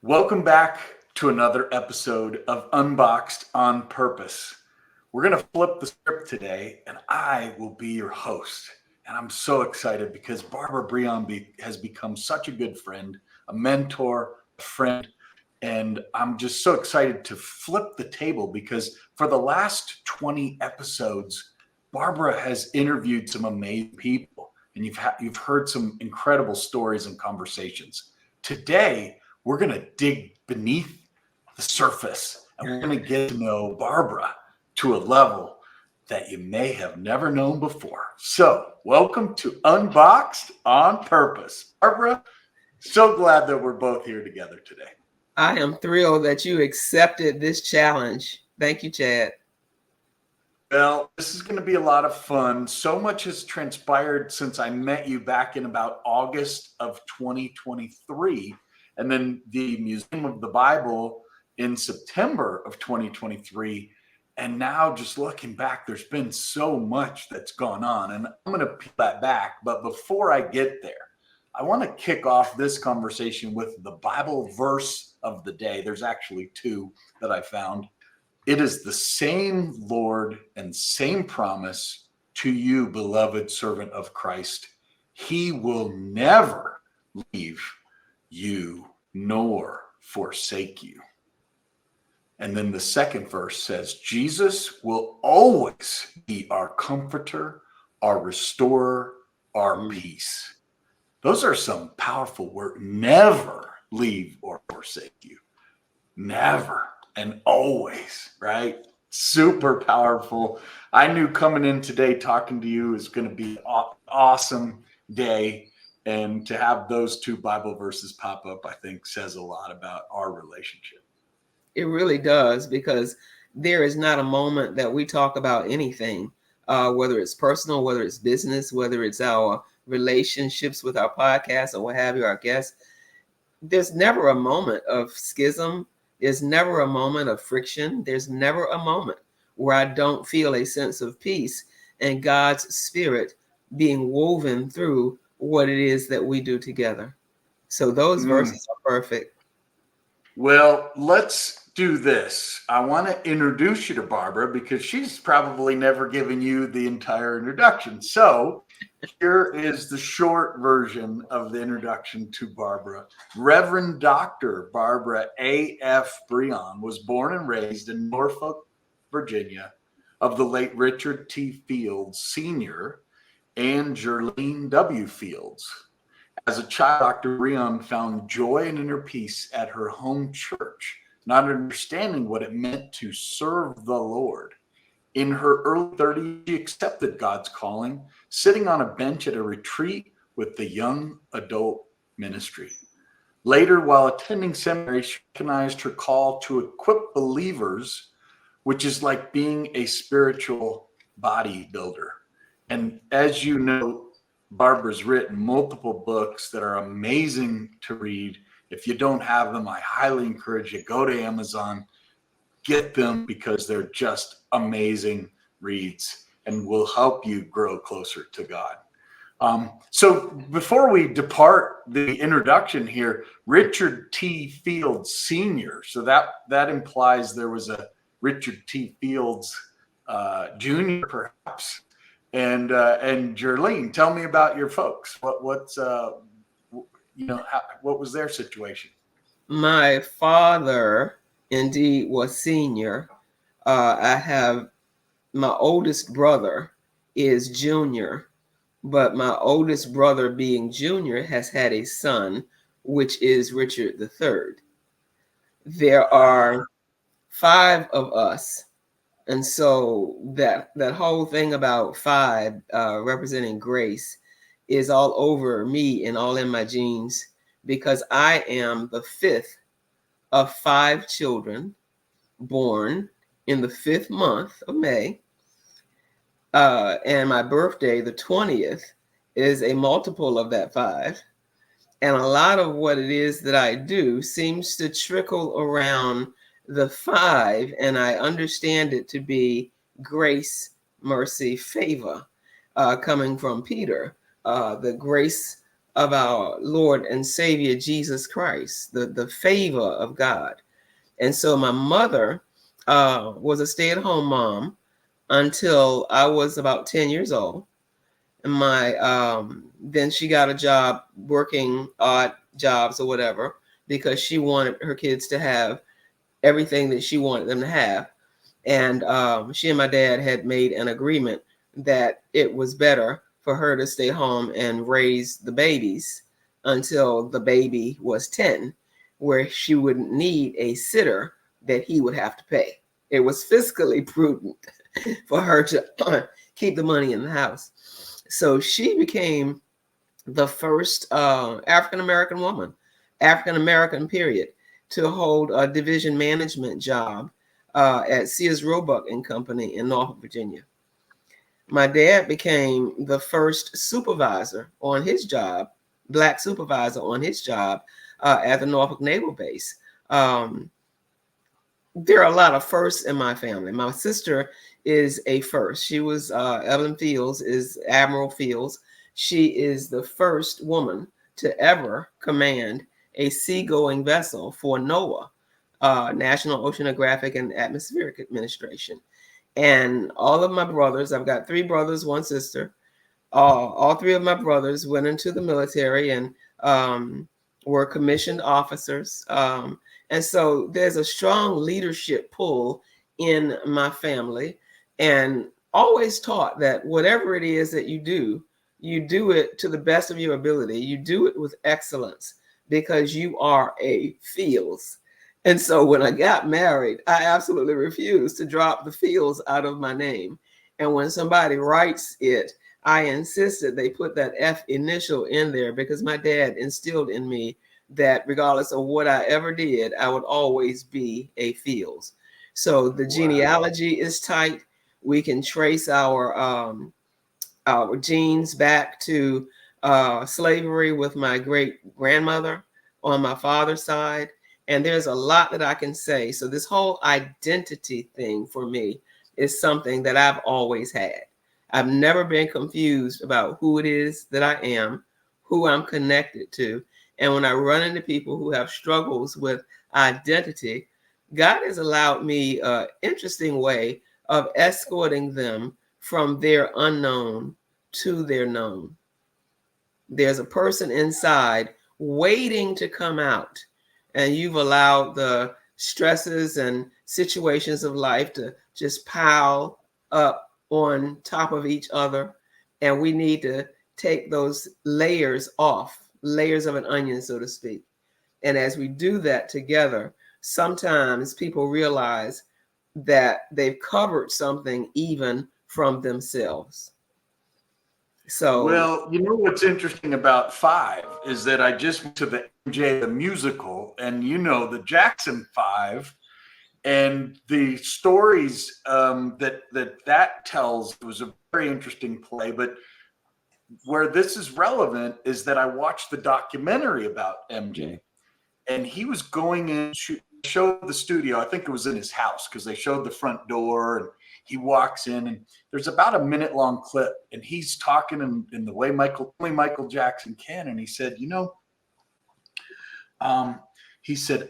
Welcome back to another episode of Unboxed on Purpose. We're going to flip the script today, and I will be your host. And I'm so excited because Barbara Brehon has become such a good friend, a mentor, a friend. And I'm just so excited to flip the table because for the last 20 episodes, Barbara has interviewed some amazing people, and you've heard some incredible stories and conversations. Today, we're going to dig beneath the surface and we're going to get to know Barbara to a level that you may have never known before. So, welcome to Unboxed on Purpose. Barbara, so glad that we're both here together today. I am thrilled that you accepted this challenge. Thank you, Chad. Well, this is going to be a lot of fun. So much has transpired since I met you back in about August of 2023. And then the Museum of the Bible in September of 2023. And now just looking back, there's been so much that's gone on. And I'm going to peel that back. But before I get there, I want to kick off this conversation with the Bible verse of the day. There's actually two that I found. It is the same Lord and same promise to you, beloved servant of Christ. He will never leave you nor forsake you. And then the second verse says, Jesus will always be our comforter, our restorer, our peace. Those are some powerful words. Never leave or forsake you. Never and always, right? Super powerful. I knew coming in today talking to you is going to be an awesome day. And to have those two Bible verses pop up, I think says a lot about our relationship. It really does, because there is not a moment that we talk about anything, whether it's personal, whether it's business, whether it's our relationships with our podcast or what have you, our guests. There's never a moment of schism. There's never a moment of friction. There's never a moment where I don't feel a sense of peace and God's spirit being woven through what it is that we do together. So those verses are perfect. Well, let's do this. I want to introduce you to Barbara because she's probably never given you the entire introduction. So here is the short version of the introduction to Barbara. Reverend Dr. Barbara A.F. Brehon was born and raised in Norfolk, Virginia, of the late Richard T. Fields Sr. and Jerlene W. Fields. As a child, Dr. Brehon found joy and inner peace at her home church, not understanding what it meant to serve the Lord. In her early 30s, she accepted God's calling, sitting on a bench at a retreat with the young adult ministry. Later, while attending seminary, she recognized her call to equip believers, which is like being a spiritual bodybuilder. And as you know, Barbara's written multiple books that are amazing to read. If you don't have them, I highly encourage you, go to Amazon, get them, because they're just amazing reads and will help you grow closer to God. So before we depart the introduction here, Richard T. Fields Sr. So that implies there was a Richard T. Fields Jr. perhaps. And Jerlene, tell me about your folks. What was their situation? My father indeed was senior. I have my oldest brother is junior, but my oldest brother being junior has had a son, which is Richard III. There are 5 of us. And so that whole thing about 5 representing grace is all over me and all in my genes, because I am the 5th of 5 children born in the 5th month of May. And my birthday, the 20th, is a multiple of that 5. And a lot of what it is that I do seems to trickle around the 5, and I understand it to be grace, mercy, favor, coming from Peter. The grace of our Lord and Savior Jesus Christ, the favor of God. And so my mother was a stay-at-home mom until I was about 10 years old. And then she got a job working odd jobs or whatever, because she wanted her kids to have everything that she wanted them to have. And she and my dad had made an agreement that it was better for her to stay home and raise the babies until the baby was 10, where she wouldn't need a sitter that he would have to pay. It was fiscally prudent for her to keep the money in the house. So she became the first African-American woman, African-American period, to hold a division management job at Sears Roebuck and Company in Norfolk, Virginia. My dad became the first supervisor on his job, Black supervisor on his job at the Norfolk Naval Base. There are a lot of firsts in my family. My sister is a first. She was Evelyn Fields, is Admiral Fields. She is the first woman to ever command a seagoing vessel for NOAA, National Oceanographic and Atmospheric Administration. And all of my brothers, I've got 3 brothers, 1 sister. All 3 of my brothers went into the military and were commissioned officers. And so there's a strong leadership pull in my family, and always taught that whatever it is that you do it to the best of your ability. You do it with excellence because you are a Fields. And so when I got married, I absolutely refused to drop the Fields out of my name. And when somebody writes it, I insisted they put that F initial in there, because my dad instilled in me that regardless of what I ever did, I would always be a Fields. So the genealogy is tight. We can trace our genes back to slavery with my great grandmother on my father's side. And there's a lot that I can say. So this whole identity thing for me is something that I've always had. I've never been confused about who it is that I am, who I'm connected to. And when I run into people who have struggles with identity, God has allowed me an interesting way of escorting them from their unknown to their known. There's a person inside waiting to come out, and you've allowed the stresses and situations of life to just pile up on top of each other. And we need to take those layers off, layers of an onion, so to speak. And as we do that together, sometimes people realize that they've covered something even from themselves. So, well, you know what's interesting about 5 is that I just went to the MJ the musical, and you know the Jackson 5, and the stories that tells. It was a very interesting play, but where this is relevant is that I watched the documentary about MJ, and he was going in to show the studio. I think it was in his house, because they showed the front door, and he walks in, and there's about a minute-long clip, and he's talking in the way only Michael Jackson can. And he said,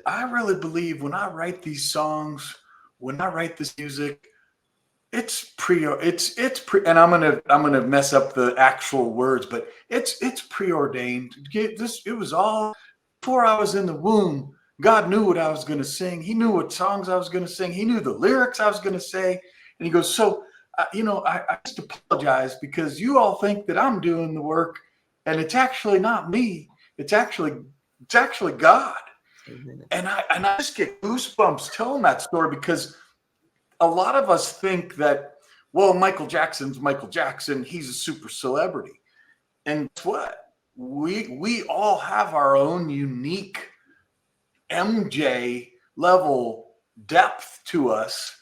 I really believe when I write these songs, when I write this music, and I'm gonna mess up the actual words, but it's preordained. It was all before I was in the womb. God knew what I was going to sing. He knew what songs I was going to sing. He knew the lyrics I was going to say. And he goes, so, I just apologize, because you all think that I'm doing the work, and it's actually not me. It's actually God. amen. And I just get goosebumps telling that story, because a lot of us think that, well, Michael Jackson's Michael Jackson. He's a super celebrity. And guess what? We all have our own unique MJ level depth to us,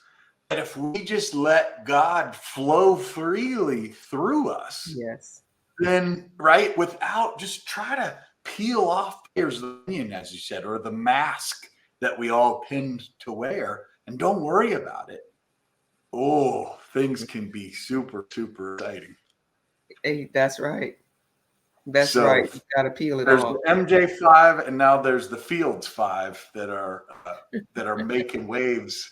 that if we just let God flow freely through us, Yes, then right, without just try to peel off layers of the onion, as you said, or the mask that we all tend to wear, and don't worry about it. Oh, things can be super, super exciting. hey, that's right. That's So right. You got to peel it there's off. the MJ5, and now there's the Fields 5 that are making waves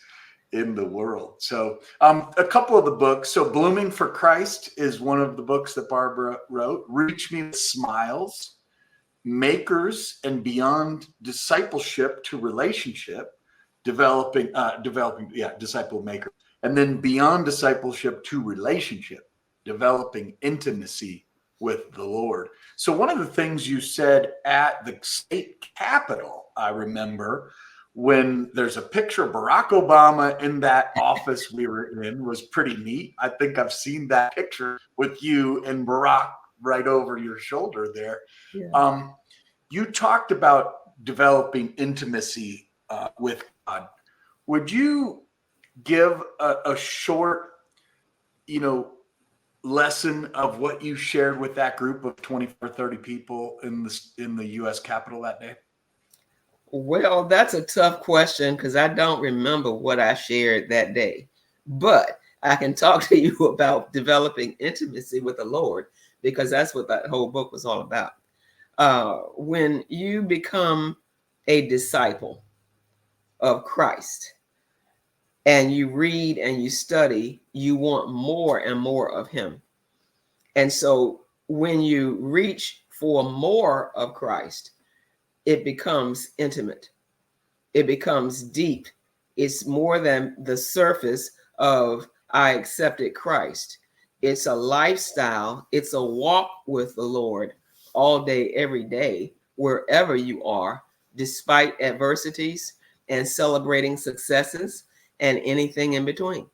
in the world. So a couple of the books. So Blooming for Christ is one of the books that Barbara wrote. Reach Me with Smiles, Makers and Beyond Discipleship to Relationship, developing disciple maker, and then Beyond Discipleship to Relationship, developing intimacy with the Lord. So one of the things you said at the state capitol, I remember, when there's a picture of Barack Obama in that office we were in, was pretty neat. I think I've seen that picture with you and Barack right over your shoulder there. Yeah. You talked about developing intimacy with God. Would you give a short, lesson of what you shared with that group of 24, 30 people in the U.S. Capitol that day? Well, that's a tough question because I don't remember what I shared that day. But I can talk to you about developing intimacy with the Lord, because that's what that whole book was all about. When you become a disciple of Christ and you read and you study, you want more and more of him. And so when you reach for more of Christ, it becomes intimate. It becomes deep. It's more than the surface of I accepted Christ. It's a lifestyle. It's a walk with the Lord all day, every day, wherever you are, despite adversities and celebrating successes and anything in between.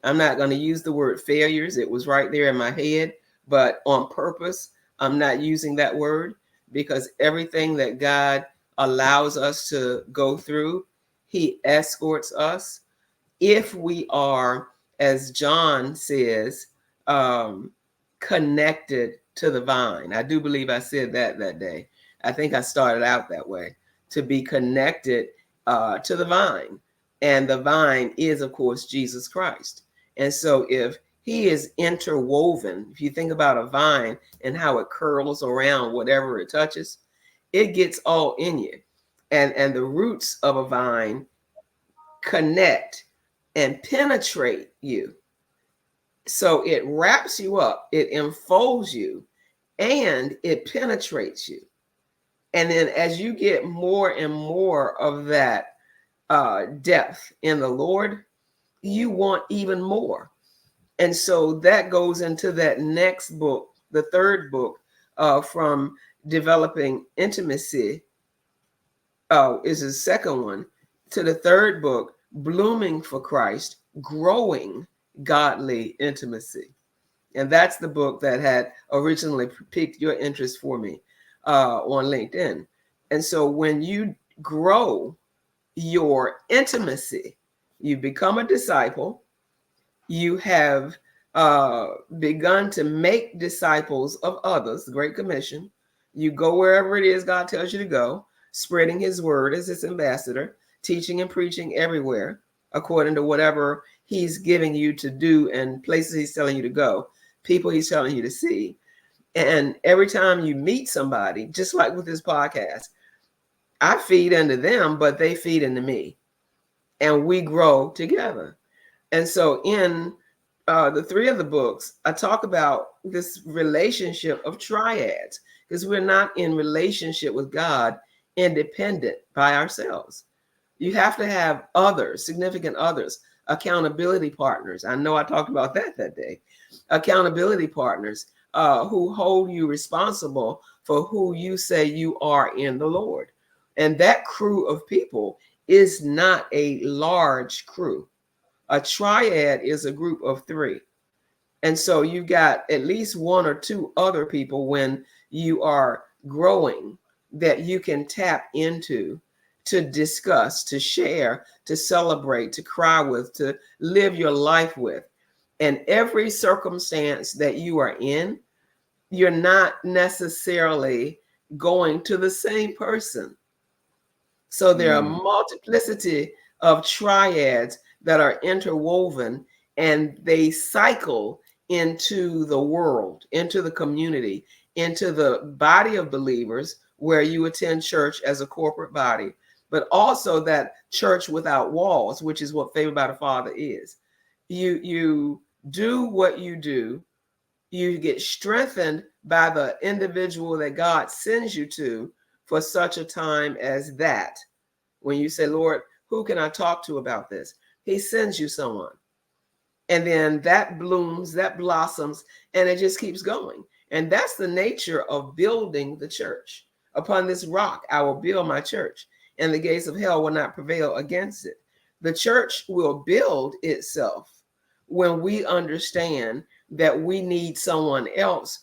I'm not going to use the word failures. It was right there in my head, but on purpose, I'm not using that word, because everything that God allows us to go through, he escorts us. If we are, as John says, connected to the vine. I do believe I said that day. I think I started out that way, to be connected to the vine. And the vine is, of course, Jesus Christ. And so if he is interwoven, if you think about a vine and how it curls around whatever it touches, it gets all in you. And the roots of a vine connect and penetrate you. So it wraps you up, it enfolds you, and it penetrates you. And then as you get more and more of that depth in the Lord, you want even more. And so that goes into that next book, the third book, from developing intimacy, is the second one, to the third book, Blooming for Christ, Growing Godly Intimacy. And that's the book that had originally piqued your interest for me on LinkedIn. And so when you grow your intimacy, you become a disciple, you have begun to make disciples of others, the Great Commission. You go wherever it is God tells you to go, spreading his word as his ambassador, teaching and preaching everywhere according to whatever he's giving you to do and places he's telling you to go, people he's telling you to see. And every time you meet somebody, just like with this podcast, I feed into them, but they feed into me, and we grow together. And so in the three of the books, I talk about this relationship of triads, because we're not in relationship with God independent by ourselves. You have to have others, significant others, accountability partners. I know I talked about that day. Accountability partners who hold you responsible for who you say you are in the Lord. And that crew of people is not a large crew. A triad is a group of three. And so you got at least one or two other people when you are growing that you can tap into, to discuss, to share, to celebrate, to cry with, to live your life with. And every circumstance that you are in, you're not necessarily going to the same person. So there are multiplicity of triads that are interwoven, and they cycle into the world, into the community, into the body of believers where you attend church as a corporate body, but also that church without walls, which is what Favored by the Father is. You do what you do. You get strengthened by the individual that God sends you to for such a time as that. When you say, Lord, who can I talk to about this? He sends you someone. And then that blooms, that blossoms, and it just keeps going. And that's the nature of building the church. Upon this rock, I will build my church, and the gates of hell will not prevail against it. The church will build itself when we understand that we need someone else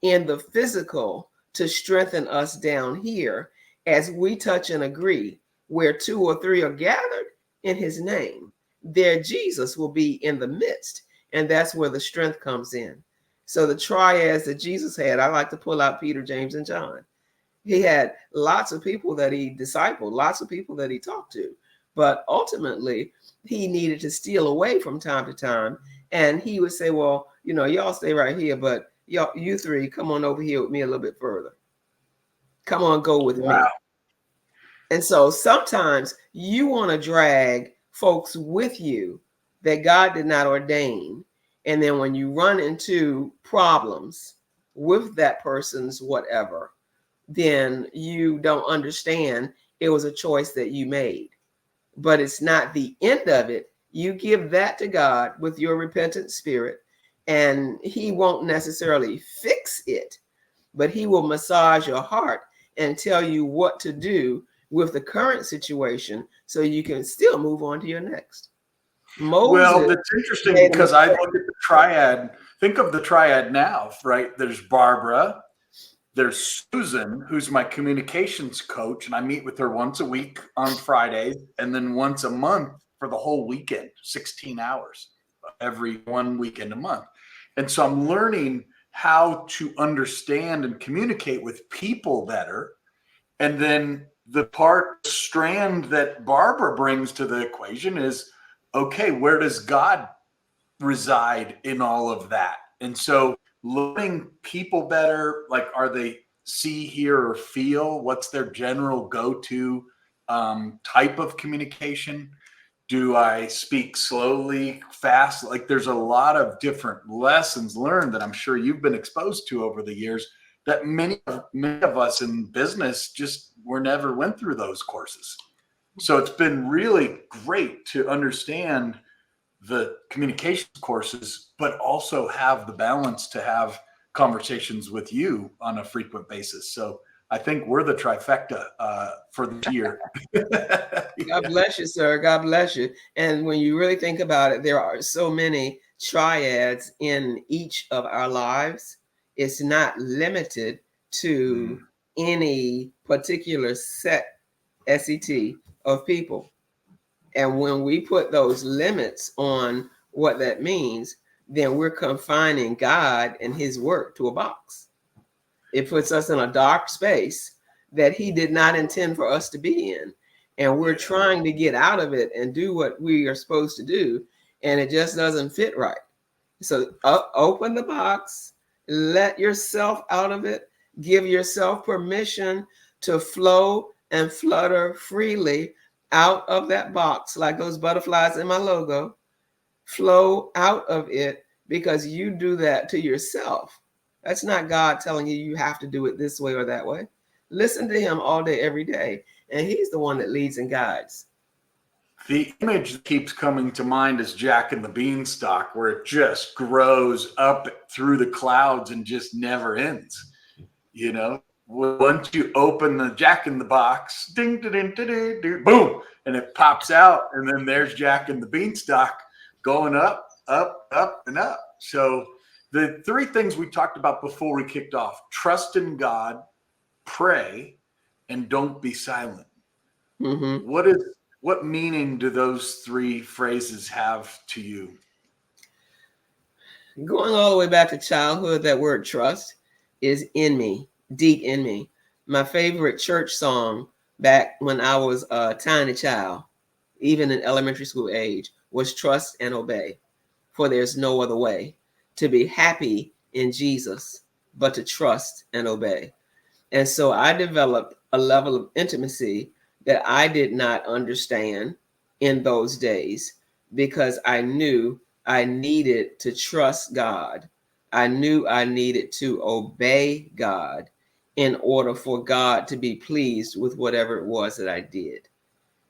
in the physical to strengthen us down here as we touch and agree. Where 2 or 3 are gathered in his name, there Jesus will be in the midst. And that's where the strength comes in. So the triads that Jesus had, I like to pull out Peter, James, and John. He had lots of people that he discipled, lots of people that he talked to. But ultimately, he needed to steal away from time to time. And he would say, well, y'all stay right here, but you 3, come on over here with me a little bit further. Come on, go with me. And so sometimes you want to drag folks with you that God did not ordain. And then when you run into problems with that person's whatever, then you don't understand it was a choice that you made. But it's not the end of it. You give that to God with your repentant spirit, and he won't necessarily fix it, but he will massage your heart and tell you what to do with the current situation so you can still move on to your next. Well, that's interesting because I look at the triad. Think of the triad now, right? There's Barbara, there's Susan, who's my communications coach, and I meet with her once a week on Fridays, and then once a month for the whole weekend, 16 hours every one weekend a month. And so I'm learning how to understand and communicate with people better. And then the strand that Barbara brings to the equation is, okay, where does God reside in all of that? And so learning people better, like, are they see, hear, or feel? What's their general go-to type of communication? Do I speak slowly, fast? Like, there's a lot of different lessons learned that I'm sure you've been exposed to over the years that many of us in business just never went through those courses. So it's been really great to understand the communication courses, but also have the balance to have conversations with you on a frequent basis. So I think we're the trifecta for this year. God bless you, sir. God bless you. And when you really think about it, there are so many triads in each of our lives. It's not limited to any particular set of people. And when we put those limits on what that means, then we're confining God and his work to a box. It puts us in a dark space that he did not intend for us to be in. And we're trying to get out of it and do what we are supposed to do. And it just doesn't fit right. So open the box, let yourself out of it, give yourself permission to flow and flutter freely out of that box, like those butterflies in my logo. Flow out of it, because you do that to yourself. That's not God telling you you have to do it this way or that way. Listen to him all day, every day, and he's the one that leads and guides. The image that keeps coming to mind is Jack and the Beanstalk, where it just grows up through the clouds and just never ends. Once you open the Jack in the Box, ding, ding, ding, ding, ding, boom, and it pops out, and then there's Jack and the Beanstalk going up, up, up, and up. So the 3 things we talked about before we kicked off: trust in God, pray, and don't be silent. Mm-hmm. What meaning do those 3 phrases have to you? Going all the way back to childhood, that word trust is in me, deep in me. My favorite church song back when I was a tiny child, even in elementary school age, was Trust and Obey, for there's no other way to be happy in Jesus but to trust and obey. And so I developed a level of intimacy that I did not understand in those days, because I knew I needed to trust God. I knew I needed to obey God in order for God to be pleased with whatever it was that I did.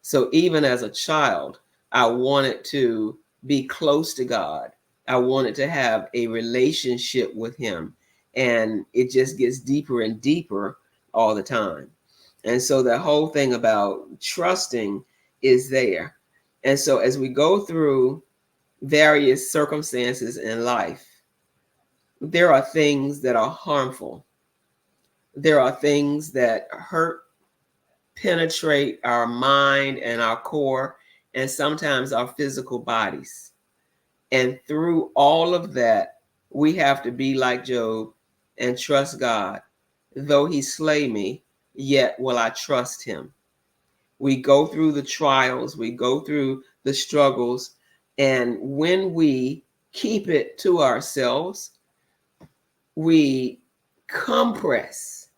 So even as a child, I wanted to be close to God. I wanted to have a relationship with him. And it just gets deeper and deeper all the time. And so the whole thing about trusting is there. And so as we go through various circumstances in life, there are things that are harmful. There are things that hurt, penetrate our mind and our core, and sometimes our physical bodies. And through all of that, we have to be like Job and trust God. Though he slay me, yet will I trust him. We go through the trials, we go through the struggles, and when we keep it to ourselves, we compress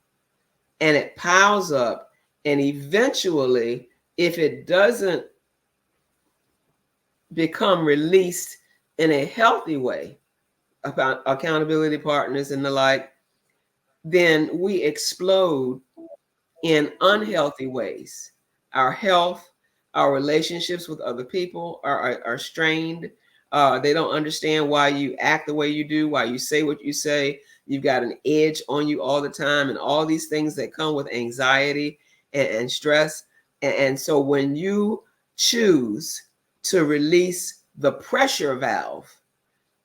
and it piles up. And eventually, if it doesn't become released in a healthy way, about accountability partners and the like, then we explode in unhealthy ways. Our health, our relationships with other people are strained. They don't understand why you act the way you do, why you say what you say. You've got an edge on you all the time, and all these things that come with anxiety and stress. And so when you choose to release the pressure valve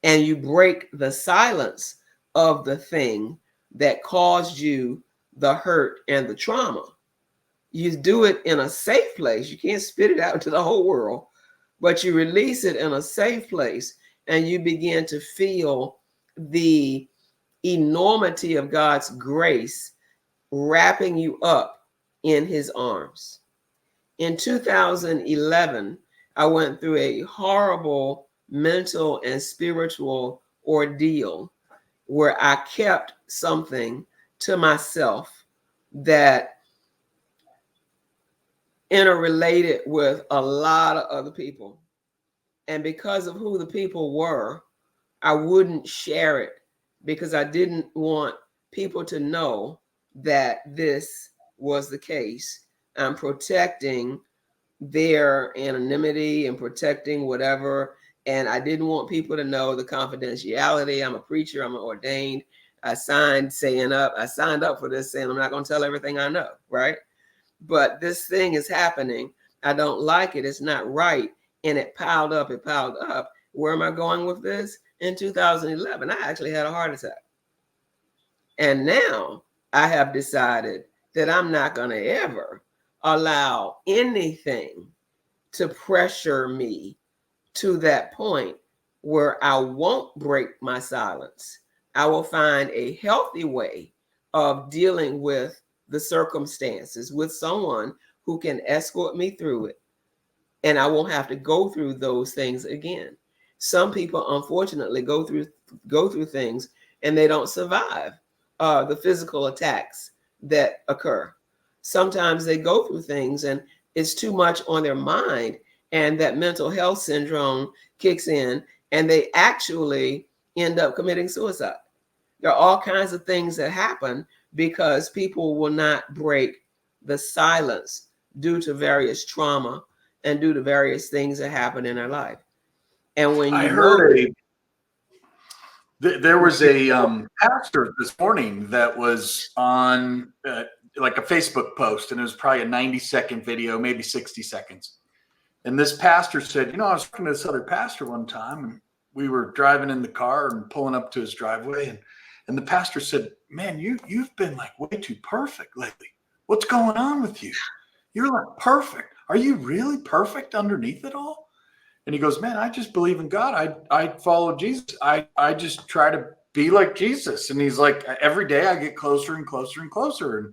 and you break the silence of the thing that caused you the hurt and the trauma, you do it in a safe place. You can't spit it out to the whole world, but you release it in a safe place, and you begin to feel the enormity of God's grace wrapping you up in his arms. In 2011, I went through a horrible mental and spiritual ordeal where I kept something to myself that interrelated with a lot of other people. And because of who the people were, I wouldn't share it because I didn't want people to know that this was the case. I'm protecting their anonymity and protecting whatever. And I didn't want people to know the confidentiality. I'm a preacher, I'm ordained. I signed up for this saying I'm not going to tell everything I know, right? But this thing is happening. I don't like it. It's not right. And it piled up. Where am I going with this? In 2011, I actually had a heart attack. And now I have decided that I'm not going to ever allow anything to pressure me to that point where I won't break my silence. I will find a healthy way of dealing with the circumstances with someone who can escort me through it. And I won't have to go through those things again. Some people, unfortunately, go through things and they don't survive the physical attacks that occur. Sometimes they go through things and it's too much on their mind, and that mental health syndrome kicks in and they actually end up committing suicide. There are all kinds of things that happen because people will not break the silence due to various trauma and due to various things that happen in their life. And when I you heard there was a pastor this morning that was on like a Facebook post, and it was probably a 90-second video, maybe 60 seconds. And this pastor said, I was talking to this other pastor one time, and we were driving in the car and pulling up to his driveway, and the pastor said, man, you've been like way too perfect lately. What's going on with you? You're like perfect. Are you really perfect underneath it all? And he goes, man, I just believe in God. I follow Jesus. I just try to be like Jesus. And he's like, every day I get closer and closer and closer.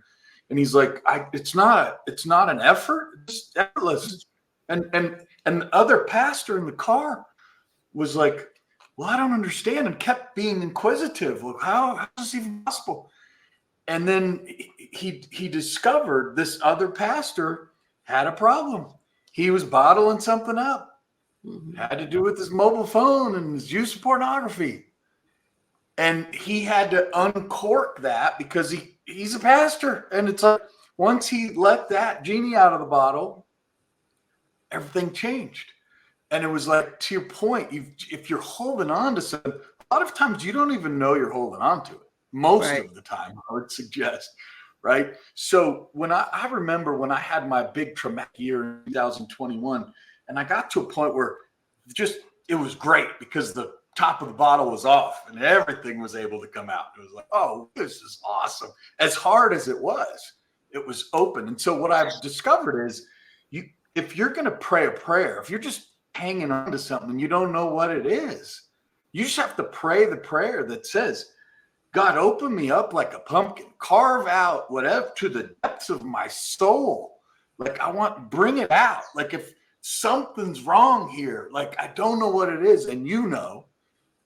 And he's like, it's not an effort. It's effortless. And the other pastor in the car was like, well, I don't understand, and kept being inquisitive. Like, how is this even possible? And then he discovered this other pastor had a problem. He was bottling something up. Had to do with his mobile phone and his use of pornography. And he had to uncork that because he's a pastor. And it's like, once he let that genie out of the bottle, everything changed. And it was like, to your point, if you're holding on to something, a lot of times you don't even know you're holding on to it. Most of the time, I would suggest, right? So when I remember when I had my big traumatic year in 2021, and I got to a point where it was great because the top of the bottle was off and everything was able to come out. It was like, oh, this is awesome. As hard as it was open. And so what I've discovered is if you're going to pray a prayer, if you're just hanging on to something and you don't know what it is, you just have to pray the prayer that says, God, open me up like a pumpkin, carve out whatever to the depths of my soul. Like bring it out. Like if something's wrong here, like I don't know what it is. And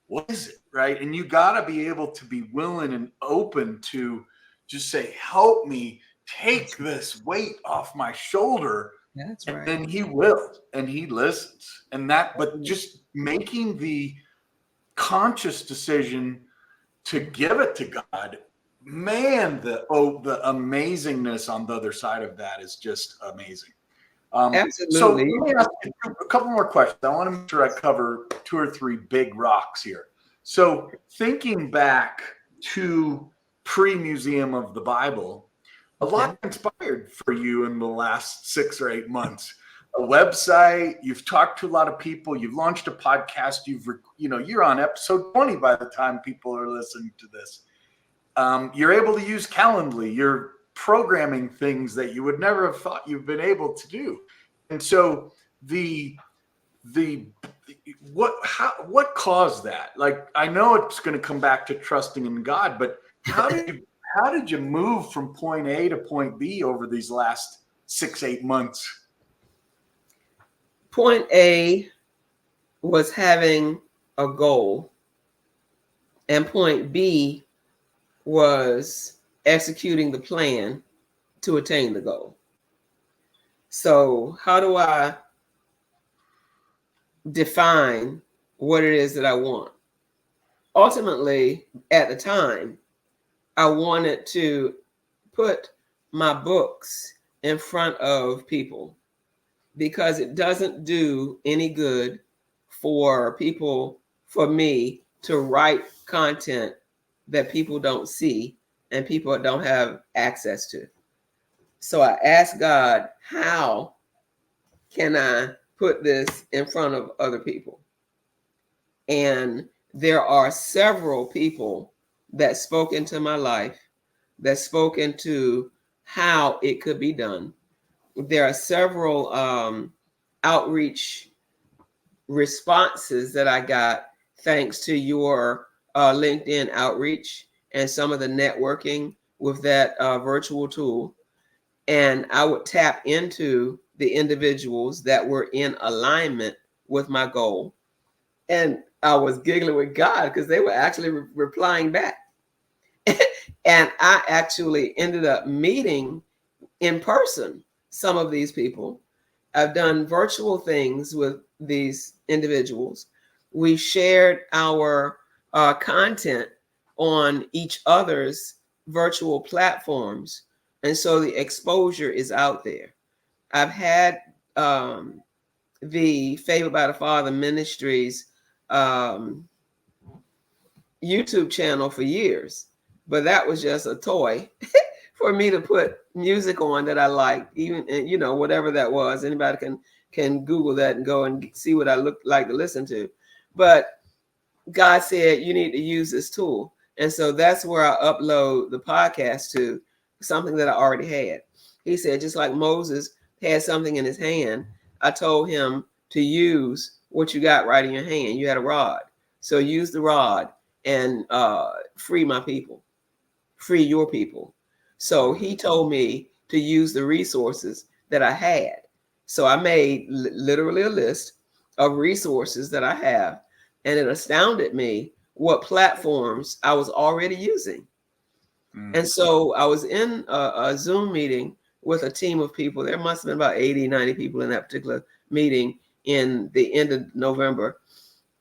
what is it, right? And you got to be able to be willing and open to just say, help me take this weight off my shoulder. That's and right. then he will, and he listens. But just making the conscious decision to give it to God, man, the amazingness on the other side of that is just amazing. Absolutely. So let me ask you a couple more questions. I want to make sure I cover 2 or 3 big rocks here. So thinking back to pre-Museum of the Bible, a lot inspired for you in the last 6 or 8 months. A website, you've talked to a lot of people, you've launched a podcast, you're on episode 20 by the time people are listening to this. You're able to use Calendly, you're programming things that you would never have thought you've been able to do. And so what caused that? Like, I know it's going to come back to trusting in God, but how did you move from point A to point B over these last 6-8 months? Point A was having a goal, and point B was executing the plan to attain the goal. So how do I define what it is that I want? Ultimately, at the time, I wanted to put my books in front of people, because it doesn't do any good for me to write content that people don't see and people don't have access to. So I asked God, how can I put this in front of other people? And there are several people that spoke into my life, that spoke into how it could be done. There are several outreach responses that I got thanks to your LinkedIn outreach and some of the networking with that virtual tool. And I would tap into the individuals that were in alignment with my goal. And I was giggling with God because they were actually replying back. And I actually ended up meeting in person some of these people. I've done virtual things with these individuals. We shared our content on each other's virtual platforms. And so the exposure is out there. I've had the Favored by the Father Ministries YouTube channel for years, but that was just a toy for me to put music on that I liked, even, whatever that was. Anybody can Google that and go and see what I look like to listen to. But God said, you need to use this tool. And so that's where I upload the podcast to, something that I already had. He said, just like Moses had something in his hand, I told him to use what you got right in your hand. You had a rod. So use the rod and free my people, free your people. So he told me to use the resources that I had. So I made literally a list of resources that I have And it astounded me what platforms I was already using. And so I was in a Zoom meeting with a team of people. There must have been about 80, 90 people in that particular meeting in the end of November.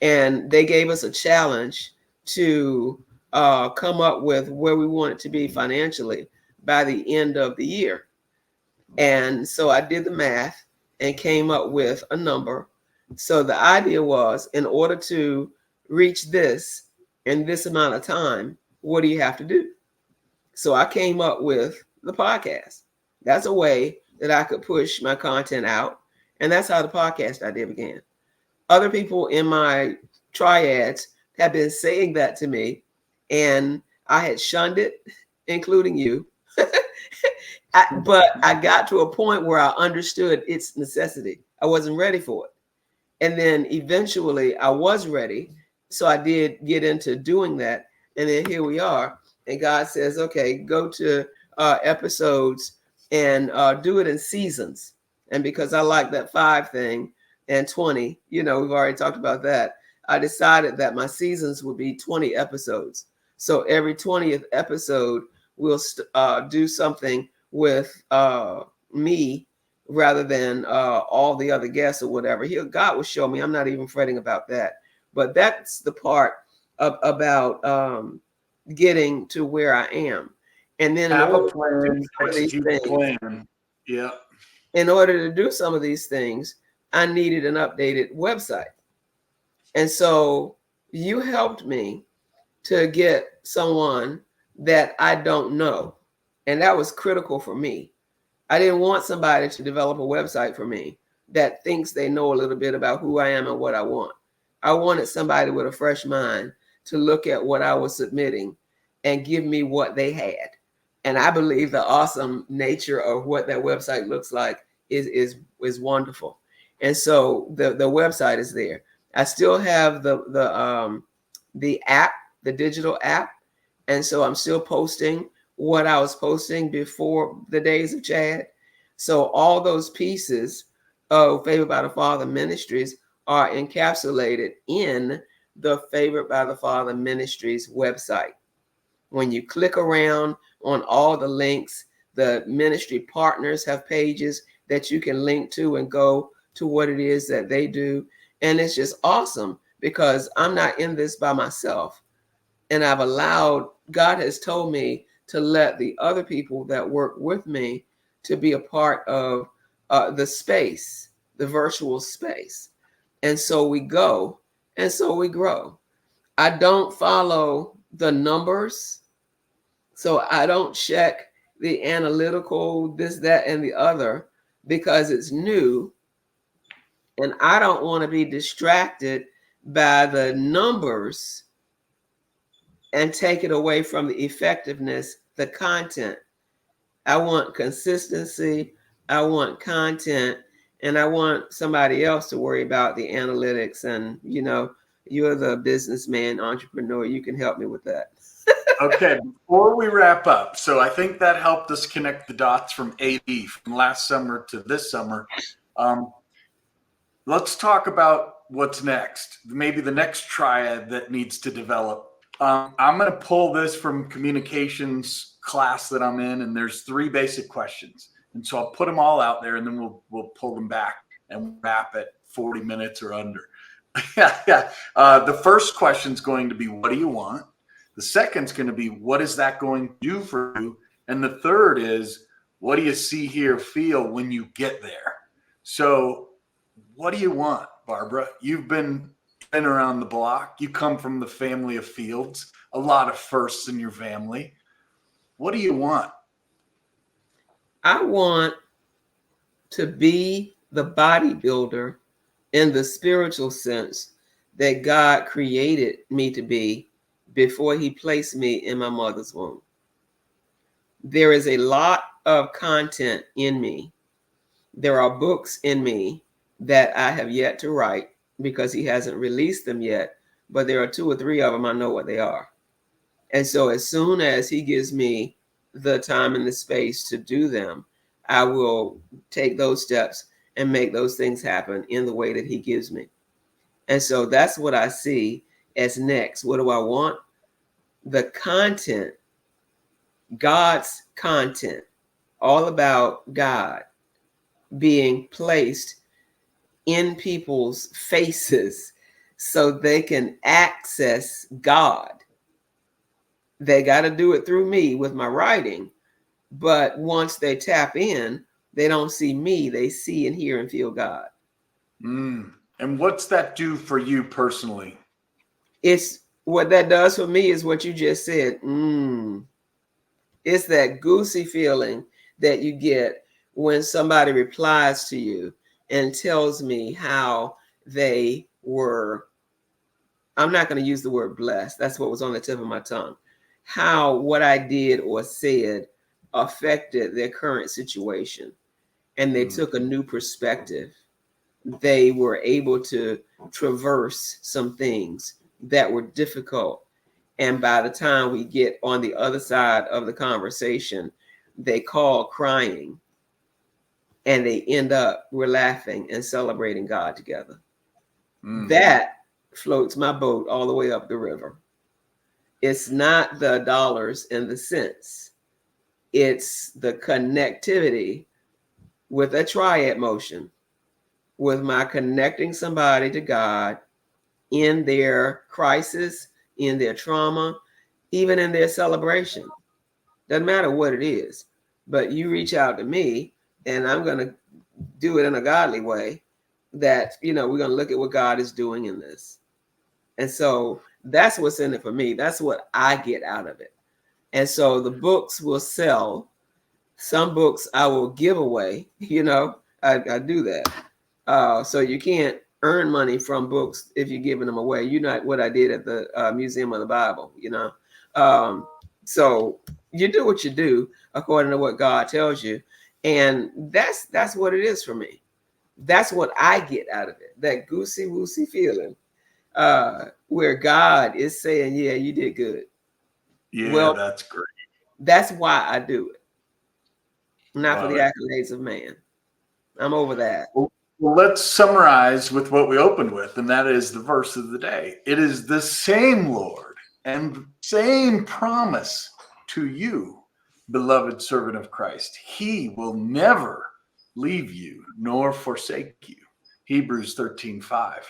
And they gave us a challenge to come up with where we wanted to be financially by the end of the year. And so I did the math and came up with a number. So the idea was, in order to reach this in this amount of time, what do you have to do? So I came up with the podcast. That's a way that I could push my content out. And that's how the podcast idea began. Other people in my triads have been saying that to me, and I had shunned it, including you. But I got to a point where I understood its necessity. I wasn't ready for it. And then eventually I was ready. So I did get into doing that. And then here we are. And God says, okay, go to episodes and do it in seasons. And because I like that 5 thing and 20, we've already talked about that. I decided that my seasons would be 20 episodes. So every 20th episode, we'll do something with me rather than all the other guests or whatever. God will show me. I'm not even fretting about that. But that's the part about getting to where I am. And then have a plan, execute the plan. Yeah. In order to do some of these things, I needed an updated website. And so you helped me to get someone that I don't know. And that was critical for me. I didn't want somebody to develop a website for me that thinks they know a little bit about who I am and what I want. I wanted somebody with a fresh mind to look at what I was submitting and give me what they had. And I believe the awesome nature of what that website looks like is wonderful. And so the website is there. I still have the app, the digital app. And so I'm still posting what I was posting before the days of Chad. So all those pieces of Favored by the Father Ministries are encapsulated in the Favored by the Father Ministries website. When you click around on all the links, the ministry partners have pages that you can link to and go to what it is that they do. And it's just awesome because I'm not in this by myself. And God has told me to let the other people that work with me to be a part of the space, the virtual space. And so we go, and so we grow. I don't follow the numbers. So I don't check the analytical, this, that, and the other, because it's new. And I don't want to be distracted by the numbers and take it away from the effectiveness, the content. I want consistency. I want content. And I want somebody else to worry about the analytics. And, you're the businessman, entrepreneur. You can help me with that. Okay, before we wrap up, so I think that helped us connect the dots from AD, from last summer to this summer. Let's talk about what's next, maybe the next triad that needs to develop. I'm going to pull this from communications class that I'm in, and there's 3 basic questions. And so I'll put them all out there, and then we'll pull them back and wrap at 40 minutes or under. The first question is going to be, what do you want? The second is going to be, what is that going to do for you? And the third is, what do you see, hear, feel when you get there? So what do you want, Barbara? You've been around the block. You come from the family of Fields, a lot of firsts in your family. What do you want? I want to be the bodybuilder in the spiritual sense that God created me to be before he placed me in my mother's womb. There is a lot of content in me. There are books in me that I have yet to write because he hasn't released them yet, but there are 2 or 3 of them I know what they are. And so as soon as he gives me the time and the space to do them, I will take those steps and make those things happen in the way that he gives me. And so that's what I see as next. What do I want? The content, God's content, all about God being placed in people's faces so they can access God. They got to do it through me with my writing. But once they tap in, they don't see me. They see and hear and feel God. Mm. And what's that do for you personally? It's what that does for me is what you just said. It's that goosey feeling that you get when somebody replies to you and tells me how they were. I'm not going to use the word blessed. That's what was on the tip of my tongue. How what I did or said affected their current situation. And they took a new perspective. They were able to traverse some things that were difficult. And by the time we get on the other side of the conversation, they call crying and they end up, we're laughing and celebrating God together. That floats my boat all the way up the river. It's not the dollars and the cents. It's the connectivity with a triad motion, with my connecting somebody to God in their crisis, in their trauma, even in their celebration. Doesn't matter what it is, but you reach out to me and I'm going to do it in a godly way that, we're going to look at what God is doing in this. And so that's what's in it for me. That's what I get out of it. And so the books will sell. Some books I will give away, I do that. So you can't earn money from books if you're giving them away. You know what I did at the Museum of the Bible, So you do what you do according to what God tells you. And that's what it is for me. That's what I get out of it. That goosey woosey feeling where God is saying, yeah, you did good. Yeah, Well, that's great. That's why I do it. Not Love for the it. accolades of man. I'm over that. Well, let's summarize with what we opened with, and that is the verse of the day. It is the same Lord and same promise to you, beloved servant of Christ. He will never leave you nor forsake you. Hebrews 13:5.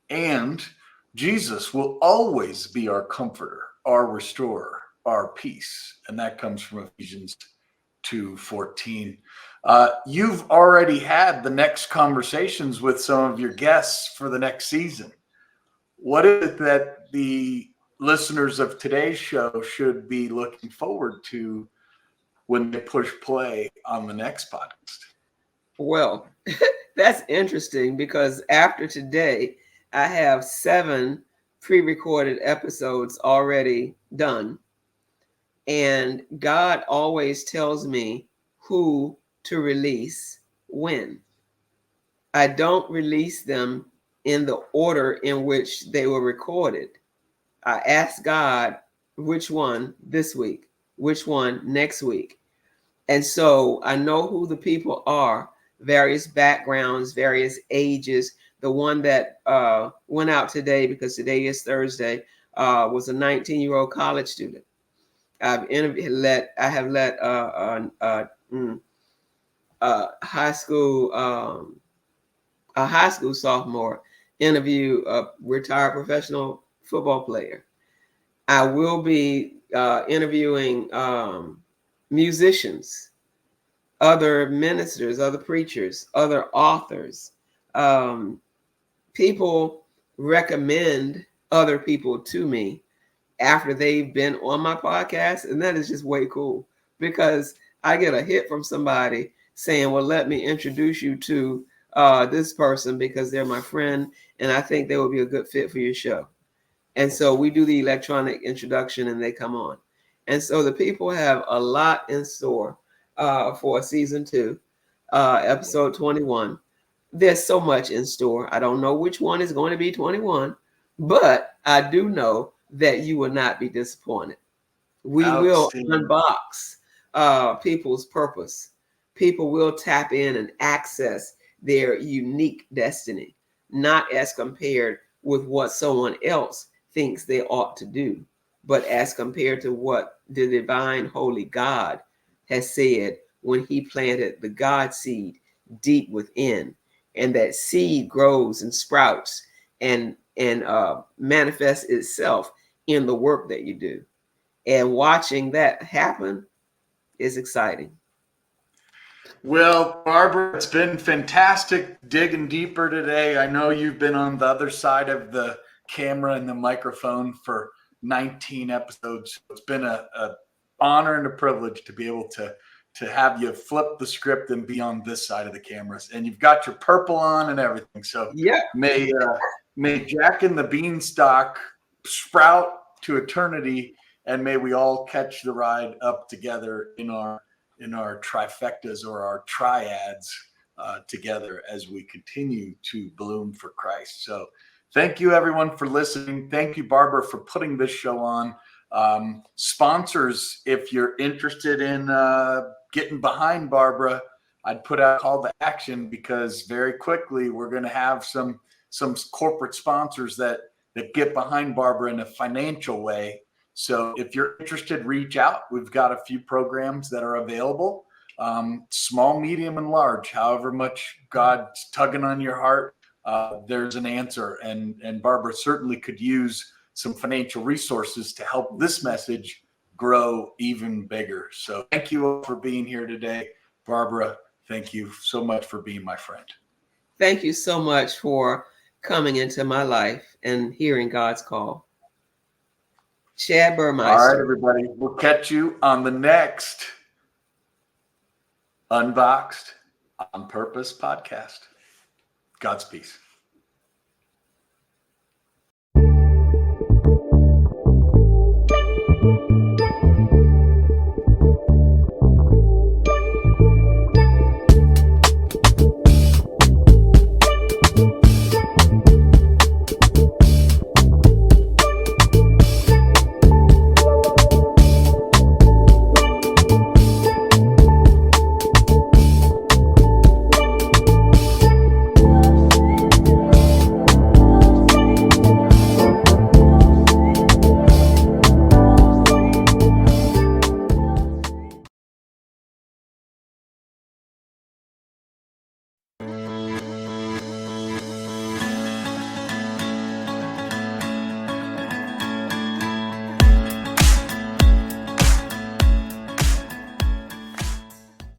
And Jesus will always be our comforter, our restorer, our peace. And that comes from Ephesians 2:14. You've already had the next conversations with some of your guests for the next season. What is it that the listeners of today's show should be looking forward to when they push play on the next podcast? Well, that's interesting because after today, I have 7 pre-recorded episodes already done. And God always tells me who to release when. I don't release them in the order in which they were recorded. I ask God which one this week, which one next week. And so I know who the people are, various backgrounds, various ages. The one that went out today, because today is Thursday, was a 19-year-old college student. I have let a high school sophomore interview a retired professional football player. I will be interviewing musicians, other ministers, other preachers, other authors. People recommend other people to me after they've been on my podcast. And that is just way cool because I get a hit from somebody saying, well, let me introduce you to this person because they're my friend. And I think they will be a good fit for your show. And so we do the electronic introduction and they come on. And so the people have a lot in store for season 2, episode 21. There's so much in store. I don't know which one is going to be 21, but I do know that you will not be disappointed. We will unbox people's purpose. People will tap in and access their unique destiny, not as compared with what someone else thinks they ought to do, but as compared to what the divine holy God has said when he planted the God seed deep within, and that seed grows and sprouts and manifests itself in the work that you do. And watching that happen is exciting. Well, Barbara, it's been fantastic digging deeper today. I know you've been on the other side of the camera and the microphone for 19 episodes. It's been a honor and a privilege to be able to have you flip the script and be on this side of the cameras. And you've got your purple on and everything. So Yeah. may Jack and the Beanstalk sprout to eternity, and may we all catch the ride up together in our trifectas or our triads together as we continue to bloom for Christ. So thank you everyone for listening. Thank you, Barbara, for putting this show on. Sponsors, if you're interested in getting behind Barbara, I'd put out a call to action, because very quickly we're going to have some corporate sponsors that get behind Barbara in a financial way. So if you're interested, reach out. We've got a few programs that are available, small, medium, and large. However much God's tugging on your heart, there's an answer. And Barbara certainly could use some financial resources to help this message grow even bigger. So thank you all for being here today. Barbara, thank you so much for being my friend. Thank you so much for coming into my life and hearing God's call. Chad Burmeister. All right, everybody. We'll catch you on the next Unboxed on Purpose podcast. God's peace.